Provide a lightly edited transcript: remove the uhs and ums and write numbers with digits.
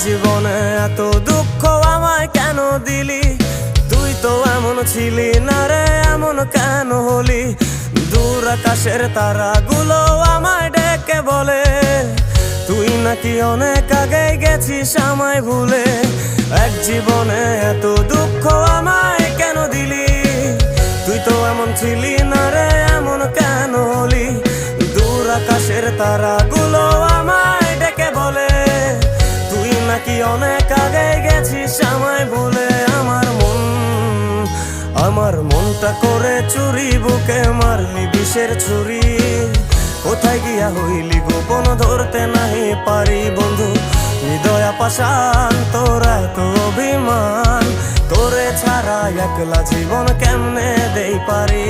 জীবনে এত দুঃখ আমায় কেন দিলি? তুই তো এমন ছিলি না রে, এমন কেন হলি? দূর আকাশের তারাগুলো আমায় ডেকে বলে তুই নাকি অনেক আগে গেছিস আমায় ভুলে। এক জীবনে এত দুঃখ আমায় কেন দিলি? তুই তো এমন ছিলি না রে, এমন কেন হলি? দূর আকাশের তারাগুলো আমায় ডেকে বলে তুই নাকি অনেক আগে গেছিস আমায় ভুলে। আমার মনটা করে চুরি, বুকে মারলি বিষের ছুরি। কোথায় গিয়া হইলি গোপন, ধরতে নাহি পারি বন্ধু। হৃদয়া পাষাণ তোর এত অভিমান, তোরে ছাড়া একলা জীবন কেমনে দেই পারি?